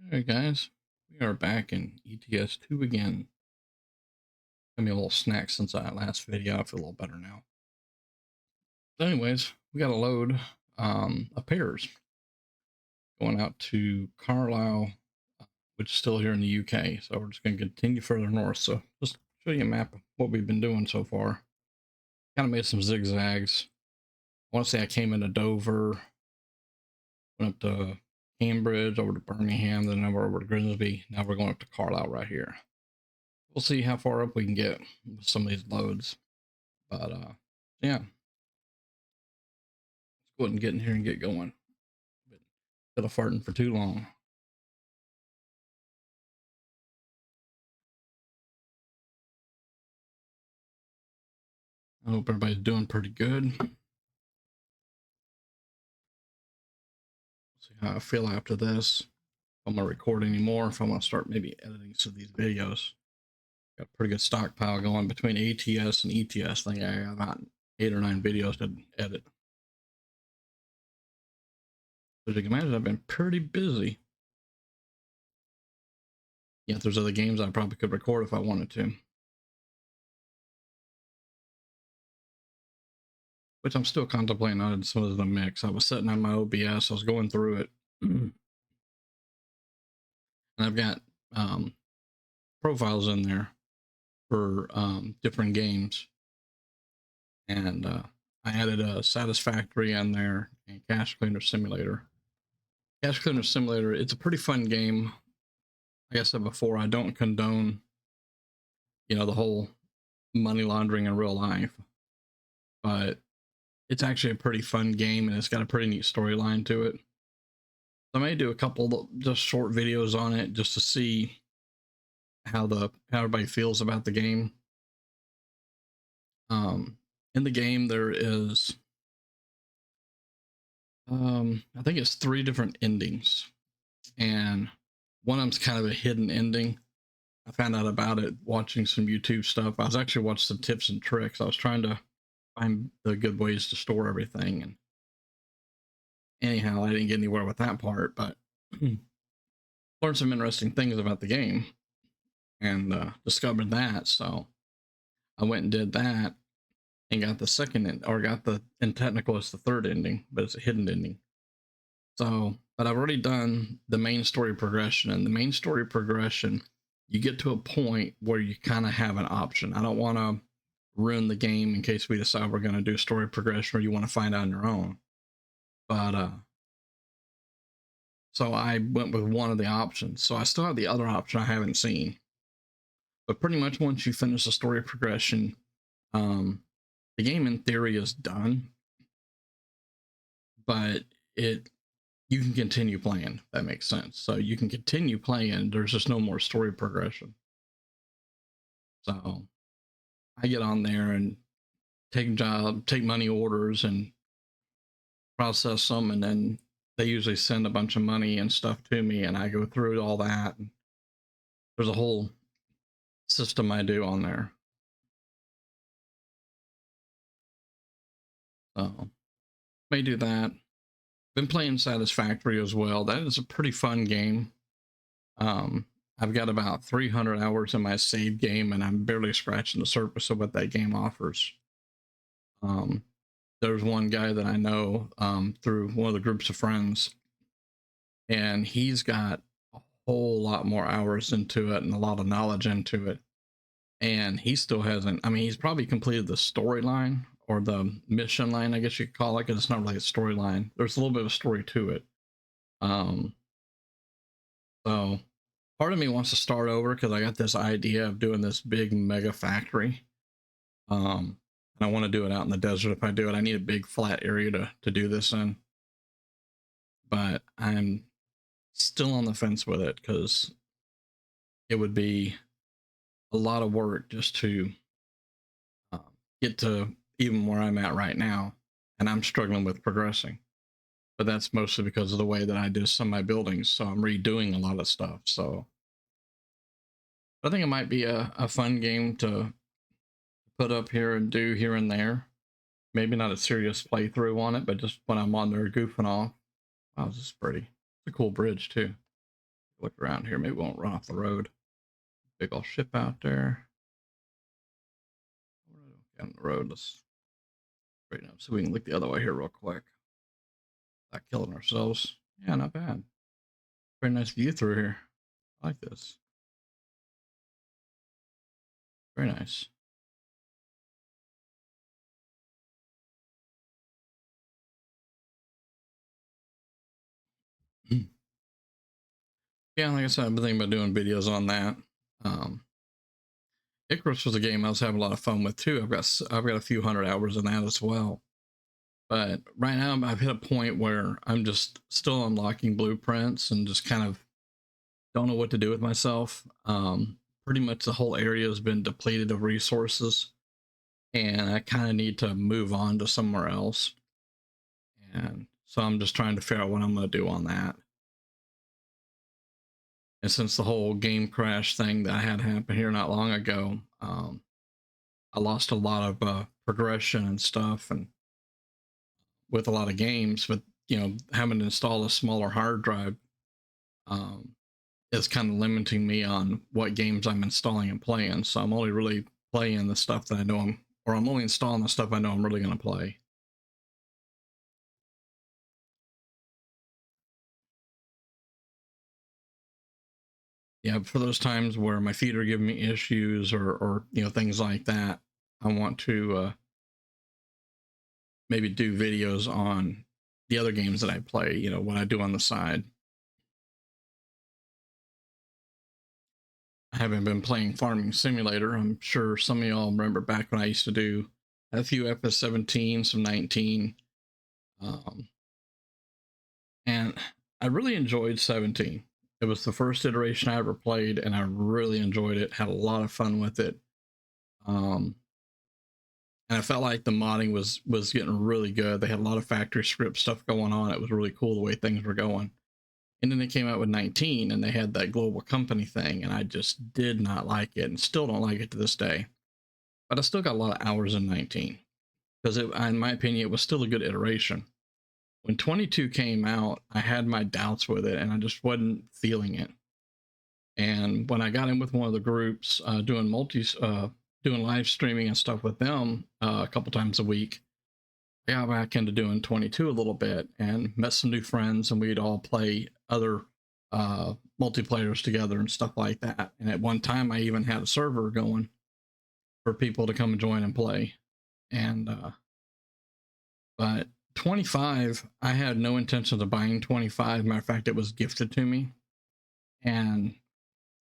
Alright guys, we are back in ETS2 again. Give me a little snack since that last video. I feel a little better now. So anyways, we got a load of pears going out to Carlisle, which is still here in the UK. So we're just going to continue further north. So just show you a map of what we've been doing so far. Kind of made some zigzags. I want to say I came into Dover, went up to Cambridge, over to Birmingham, then over to Grimsby. Now we're going up to Carlisle right here. We'll see how far up we can get with some of these loads. But yeah, let's go ahead and get in here and get going. Been farting for too long. I hope everybody's doing pretty good. See how I feel after this. If I'm gonna record anymore, if I'm gonna start maybe editing some of these videos. Got a pretty good stockpile going between ATS and ETS. I think I got about 8 or 9 videos to edit. As you can imagine, I've been pretty busy. Yeah, there's other games I probably could record if I wanted to. Which I'm still contemplating on some of the mix. I was setting on my OBS, I was going through it. And I've got profiles in there for different games. And I added a Satisfactory in there and Cash Cleaner Simulator. Cash Cleaner Simulator, it's a pretty fun game. Like I said before, I don't condone, the whole money laundering in real life. But it's actually a pretty fun game, and it's got a pretty neat storyline to it. So I may do a couple just short videos on it just to see how everybody feels about the game. In the game there is I think it's 3 different endings, and one of them's kind of a hidden ending. I found out about it watching some YouTube stuff. I was actually watching some tips and tricks. I was trying to find the good ways to store everything, and anyhow, I didn't get anywhere with that part, but learned some interesting things about the game and discovered that. So I went and did that and got the second end, or got the, in technical it's the 3rd ending, but it's a hidden ending. So, but I've already done the main story progression, and the main story progression, you get to a point where you kind of have an option. I don't want to ruin the game in case we decide we're going to do story progression or you want to find out on your own. But so I went with one of the options. So I still have the other option I haven't seen. But pretty much once you finish the story progression, the game in theory is done. But you can continue playing, if that makes sense. So you can continue playing. There's just no more story progression. So I get on there and take money orders and process them, and then they usually send a bunch of money and stuff to me, and I go through all that. And there's a whole system I do on there. So may do that. Been playing Satisfactory as well. That is a pretty fun game. I've got about 300 hours in my save game, and I'm barely scratching the surface of what that game offers. There's one guy that I know through one of the groups of friends, and he's got a whole lot more hours into it and a lot of knowledge into it. And he still hasn't, I mean, he's probably completed the storyline or the mission line, I guess you could call it, because it's not really a storyline. There's a little bit of a story to it. So part of me wants to start over because I got this idea of doing this big mega factory. And I want to do it out in the desert. If I do it, I need a big flat area to do this in. But I'm still on the fence with it because it would be a lot of work just to get to even where I'm at right now. And I'm struggling with progressing. But that's mostly because of the way that I do some of my buildings. So I'm redoing a lot of stuff. So I think it might be a fun game to put up here and do here and there. Maybe not a serious playthrough on it, but just when I'm on there goofing off. Wow, this is pretty. It's a cool bridge too. Look around here. Maybe we won't run off the road. Big old ship out there. Down the road. Let's straighten up so we can look the other way here real quick. Not killing ourselves. Yeah, not bad. Very nice view through here. I like this. Very nice. Yeah, like I said, I've been thinking about doing videos on that. Icarus was a game I was having a lot of fun with too. I've got a few hundred hours in that as well. But right now I've hit a point where I'm just still unlocking blueprints and just kind of don't know what to do with myself. Pretty much the whole area has been depleted of resources, and I kind of need to move on to somewhere else. And so I'm just trying to figure out what I'm going to do on that. And since the whole game crash thing that I had happen here not long ago, I lost a lot of progression and stuff, and with a lot of games. But having to install a smaller hard drive um, is kind of limiting me on what games I'm installing and playing. So I'm only really playing the stuff that I know I'm only installing the stuff I know I'm really going to play. Yeah, for those times where my feet are giving me issues or things like that, I want to maybe do videos on the other games that I play, what I do on the side. I haven't been playing Farming Simulator. I'm sure some of y'all remember back when I used to do a few FS17, some 19. Um, and I really enjoyed 17. It was the first iteration I ever played, and I really enjoyed it, had a lot of fun with it. And I felt like the modding was getting really good. They had a lot of factory script stuff going on. It was really cool the way things were going. And then they came out with 19 and they had that global company thing, and I just did not like it and still don't like it to this day. But I still got a lot of hours in 19 because in my opinion, it was still a good iteration. When 22 came out, I had my doubts with it and I just wasn't feeling it. And when I got in with one of the groups doing doing live streaming and stuff with them a couple times a week, I got back into doing 22 a little bit and met some new friends, and we'd all play other multiplayers together and stuff like that. And at one time, I even had a server going for people to come and join and play. And but 25, I had no intention of buying 25. Matter of fact, it was gifted to me, and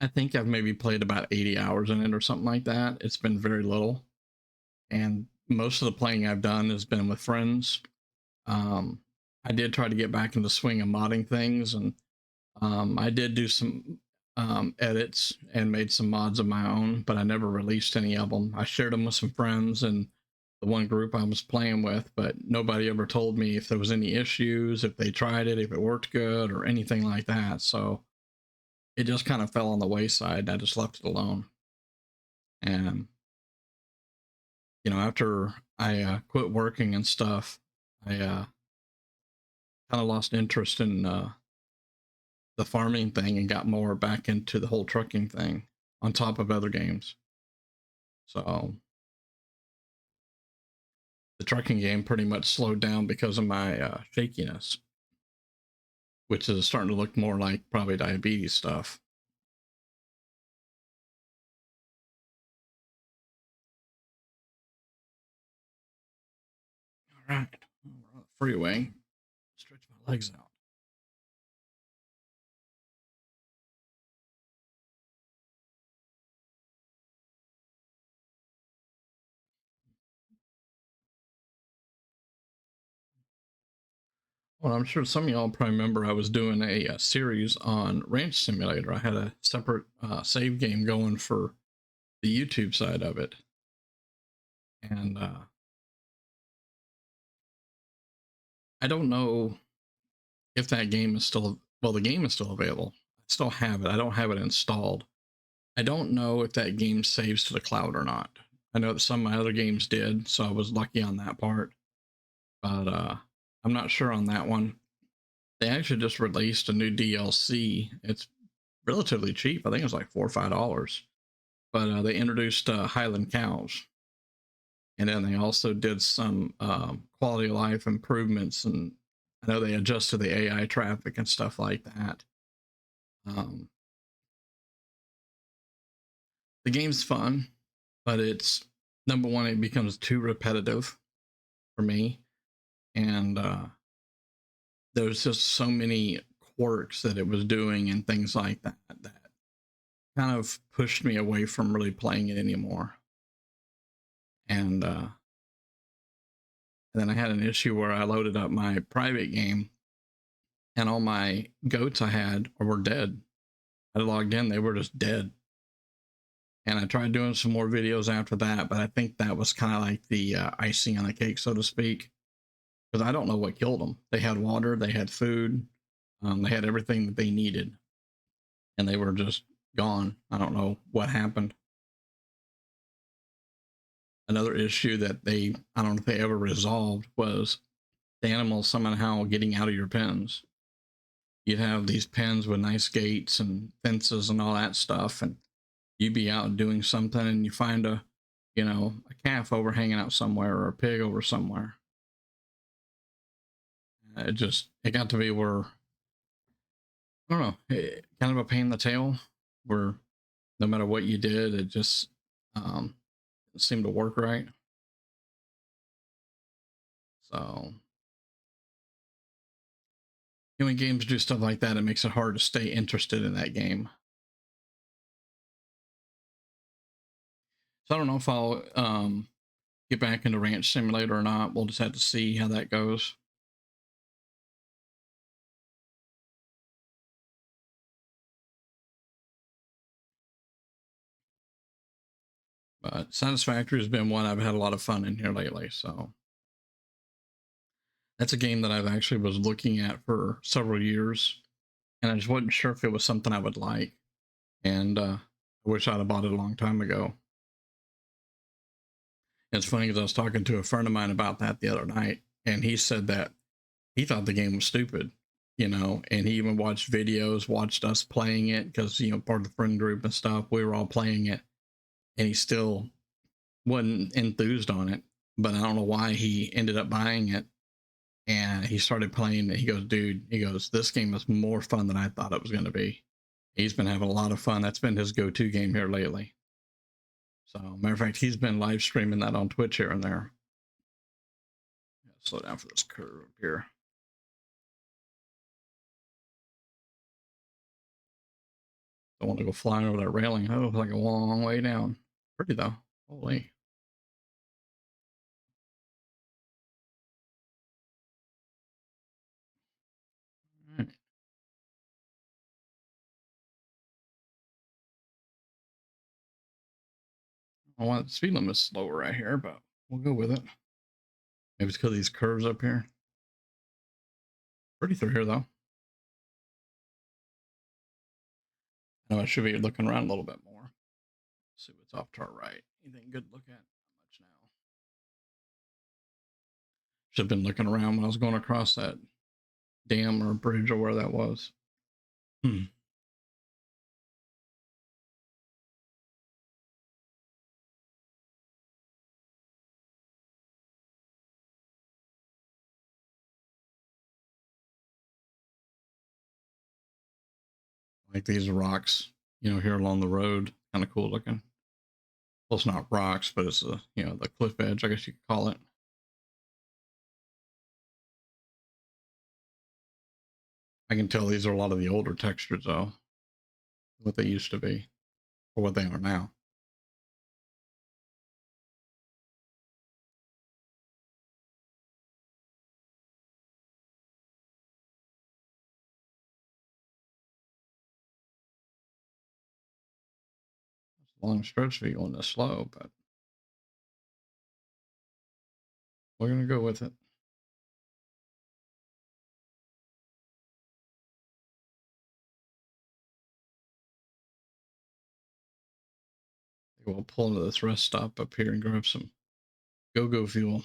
I think I've maybe played about 80 hours in it or something like that. It's been very little, and most of the playing I've done has been with friends. Um, I did try to get back into the swing of modding things, and I did do some edits and made some mods of my own, but I never released any of them. I shared them with some friends and the one group I was playing with, but nobody ever told me if there was any issues, if they tried it, if it worked good, or anything like that. So it just kind of fell on the wayside. I just left it alone. And after I quit working and stuff, I kind of lost interest in the farming thing and got more back into the whole trucking thing on top of other games. So the trucking game pretty much slowed down because of my shakiness, which is starting to look more like probably diabetes stuff. All right, we're on the freeway. Stretch my legs out. Well, I'm sure some of y'all probably remember I was doing a series on Ranch Simulator. I had a separate save game going for the YouTube side of it. And I don't know if that game is still, well, the game is still available. I still have it. I don't have it installed. I don't know if that game saves to the cloud or not. I know that some of my other games did, so I was lucky on that part. But I'm not sure on that one. They actually just released a new DLC. It's relatively cheap. I think it was like $4 or $5. But they introduced Highland cows, and then they also did some quality of life improvements. And I know they adjusted the AI traffic and stuff like that. Um, the game's fun, but it's number one, it becomes too repetitive for me, and there's just so many quirks that it was doing and things like that that kind of pushed me away from really playing it anymore. And then I had an issue where I loaded up my private game, and all my goats I had were dead. I logged in, they were just dead. And I tried doing some more videos after that, but I think that was kind of like the icing on the cake, so to speak, because I don't know what killed them. They had water, they had food, they had everything that they needed, and they were just gone. I don't know what happened. Another issue that I don't know if they ever resolved was the animals somehow getting out of your pens. You'd have these pens with nice gates and fences and all that stuff, and you'd be out doing something and you find a calf over hanging out somewhere or a pig over somewhere. It got to be where, I don't know, kind of a pain in the tail, where no matter what you did, it just um, seemed to work right. So when games do stuff like that, it makes it hard to stay interested in that game. So I don't know if I'll get back into Ranch Simulator or not. We'll just have to see how that goes. But Satisfactory has been one I've had a lot of fun in here lately. So that's a game that I've actually was looking at for several years, and I just wasn't sure if it was something I would like. And I wish I'd have bought it a long time ago. And it's funny because I was talking to a friend of mine about that the other night, and he said that he thought the game was stupid, and he even watched videos, watched us playing it because, part of the friend group and stuff, we were all playing it, and he still wasn't enthused on it. But I don't know why he ended up buying it, and he started playing it. He goes, dude, this game is more fun than I thought it was going to be. He's been having a lot of fun. That's been his go-to game here lately. So, matter of fact, he's been live streaming that on Twitch here and there. Slow down for this curve up here. Don't want to go flying over that railing. Oh, it's like a long way down. Pretty though. Holy. All right. I want the speed limit slower right here, but we'll go with it. Maybe it's because of these curves up here. Pretty through here though. I know I should be looking around a little bit more. Let's see what's off to our right. Anything good to look at? Not much now. Should have been looking around when I was going across that dam or bridge or where that was. Like these rocks, here along the road. Kind of cool looking. Well, it's not rocks, but it's the cliff edge, I guess you could call it. I can tell these are a lot of the older textures though, what they used to be or what they are now. It's a long stretch for you going this slow, but we're gonna go with it. We'll pull into this rest stop up here and grab some go-go fuel.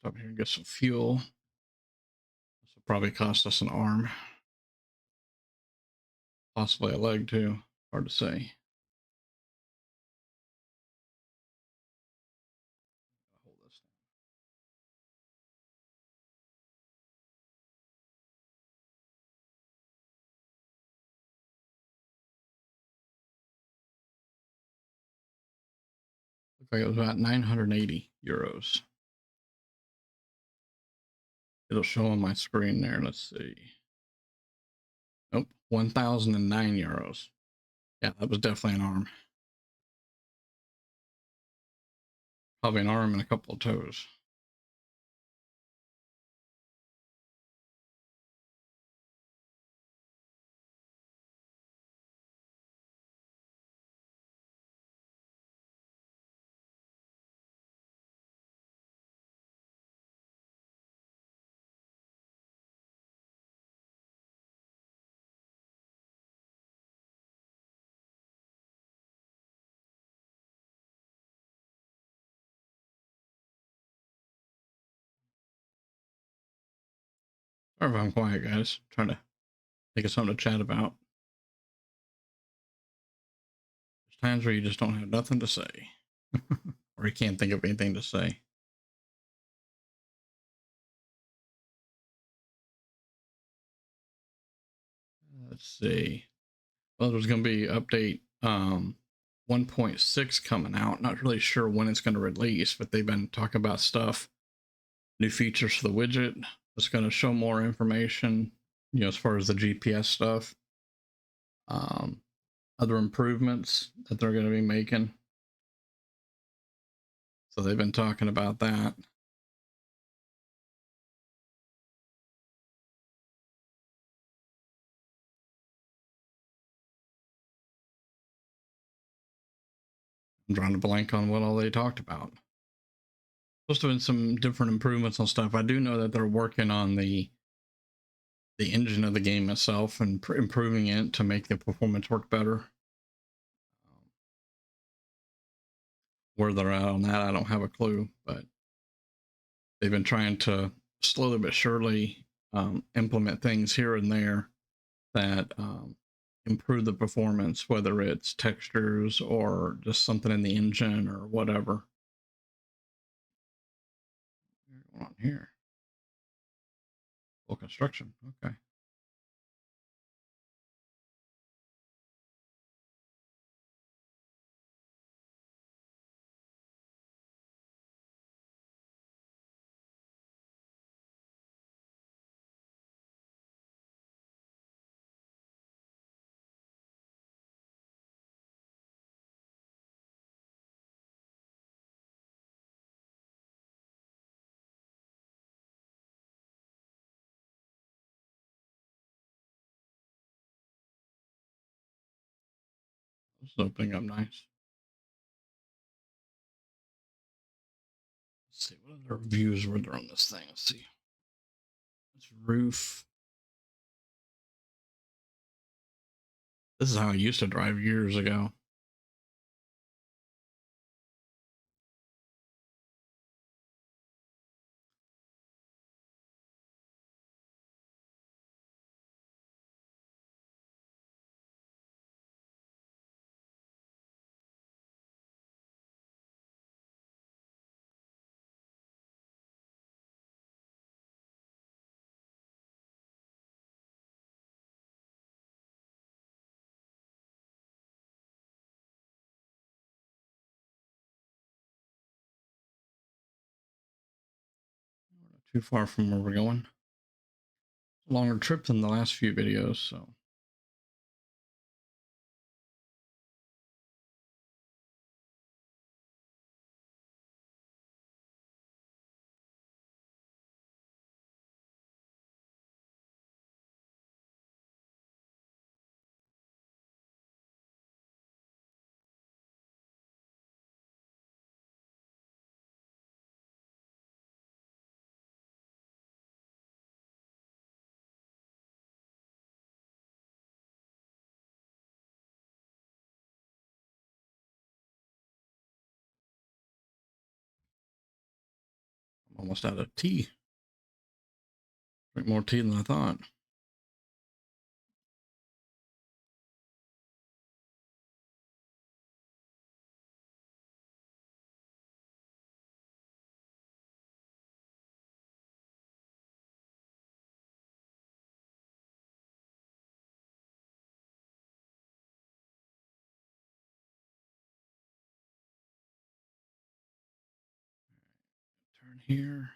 Stop here and get some fuel. This will probably cost us an arm, possibly a leg too. Hard to say. Hold this. Looks like it was about 980 euros. It'll show on my screen there. Let's see. Nope, 1,009 euros. Yeah, that was definitely an arm. Probably an arm and a couple of toes. Sorry if I'm quiet, guys. Trying to think of something to chat about. There's times where you just don't have nothing to say. Or you can't think of anything to say. Let's see. Well, there's going to be update 1.6 coming out. Not really sure when it's going to release, but they've been talking about stuff, new features for the widget. It's going to show more information, as far as the GPS stuff. Other improvements that they're going to be making. So they've been talking about that. I'm drawing a blank on what all they talked about. Supposed to have been some different improvements on stuff. I do know that they're working on the engine of the game itself and improving it to make the performance work better. Where they're at on that, I don't have a clue, but they've been trying to slowly but surely implement things here and there that improve the performance, whether it's textures or just something in the engine or whatever. What's going on here? Full construction. Okay. This is opening up nice. Let's see what other reviews were there on this thing. Let's see. It's roof. This is how I used to drive years ago. We're not too far from where we're going. Longer trip than the last few videos, so. almost out of tea. Drink more tea than I thought. Turn here.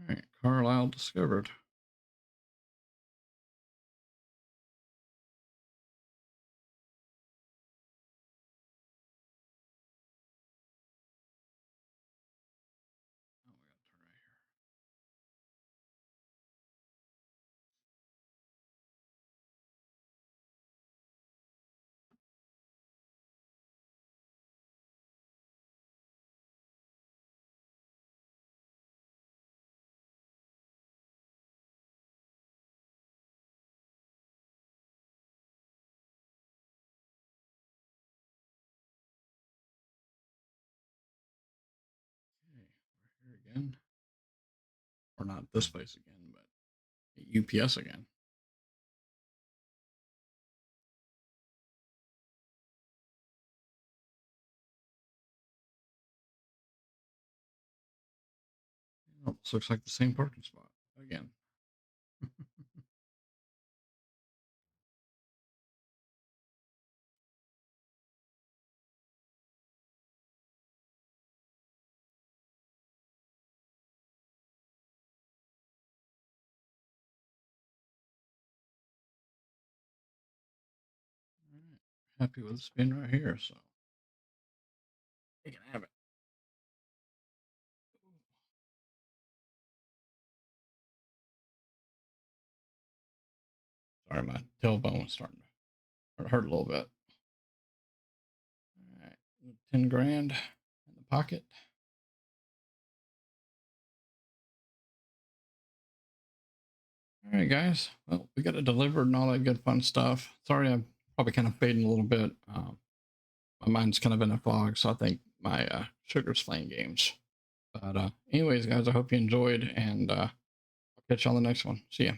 All right, Carlisle discovered. Oh, we got to turn right here. Okay, we're here again. Or not this place again, but UPS again. Almost looks like the same parking spot again. All right. Happy with the spin right here, so you can have it. Sorry, my tailbone was starting to hurt a little bit. All right, 10 grand in the pocket. All right, guys. Well, we got it delivered and all that good fun stuff. Sorry, I'm probably kind of fading a little bit. My mind's kind of in a fog, so I think my sugar's playing games. But anyways, guys, I hope you enjoyed, and I'll catch you on the next one. See ya.